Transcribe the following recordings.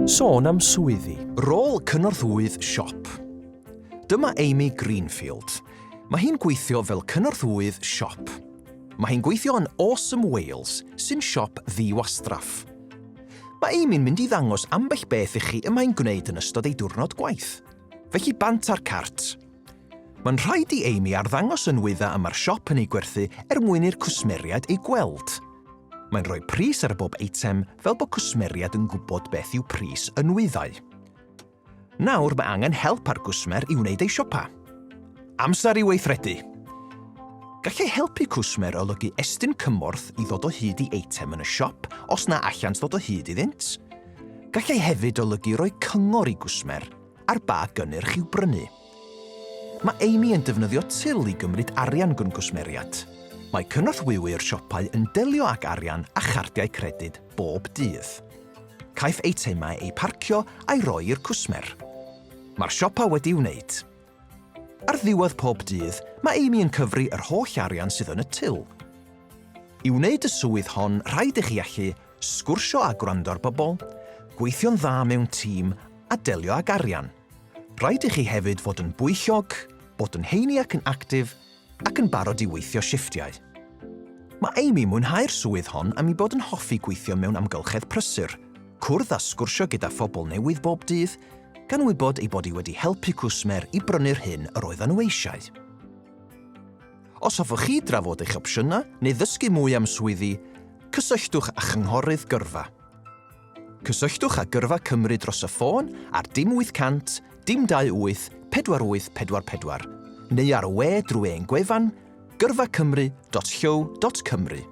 Sôn am swyddi. Rôl Cynorthwyydd Siop. Dyma Amy Greenfield. Mae hi'n gweithio fel gynorthwyydd siop. Mae hi'n gweithio yn Awesome Wales, sy'n siop ddiwastraff. Mae Amy'n mynd i ddangos ambell beth i chi y mae'n gwneud yn ystod ei diwrnod gwaith. Felly bant ar cart. Mae'n rhaid i Amy arddangos yn wydda am yr siop yn ei gwerthu mwyn i'r cwsmeriaid ei gweld. Mae'n rhoi pris ar bob eitem fel bod cwsmeriad yn gwybod beth yw pris yn wyddau. Nawr mae angen help ar gwsmer i wneud ei siopa. Amser i weithredu. Gallai helpu cwsmer olygu estyn cymorth i ddod o hyd i eitem yn y siop os na allant ddod o hyd iddynt. Gallai hefyd olygu roi cyngor i gwsmer ar ba gynnyrch i'w brynu. Mae Amy yn defnyddio til i gymryd arian gwn gwsmeriad. Mae cynorthwywyr siopau yn delio ag arian a chardiau credyd bob dydd. Caiff eitemau eu parcio a'i roi i'r cwsmer. Mae'r siopa wedi wneud. Ar ddiwedd pob dydd, mae Amy yn cyfri yr holl arian sydd yn y til. I wneud y swydd hon, rhaid i chi allu sgwrsio a gwrando ar bobl, gweithio'n dda mewn tîm a delio ag arian. Rhaid i chi hefyd fod yn bwyllog, bod yn heini ac yn actif, ac yn barod i weithio shiftiau. Mae Amy mwynhau'r swydd hon am ei bod yn hoffi gweithio mewn amgylchedd prysur, cwrdd a sgwrsio gyda phobl newydd bob dydd, gan wybod ei bod hi wedi helpu cwsmer i brynu'r hyn yr oedden nhw eisiau. Os hoffwch chi drafod eich opsiynau neu ddysgu mwy am swyddi, cysylltwch â chynghorydd gyrfa. Cysylltwch â Gyrfa Cymru dros y ffôn ar 0800 228 4844 neu ar y we drwy ein gwefan gyrfacymru.llw.cymru.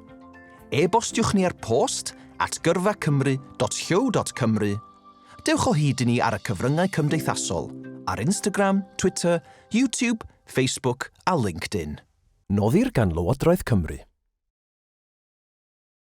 E-bostiwch ni ar post at gyrfacymru.llw.cymru. Dewch o hyd i ni ar y cyfryngau cymdeithasol, ar Instagram, Twitter, YouTube, Facebook a LinkedIn. Noddir gan Lywodraeth Cymru.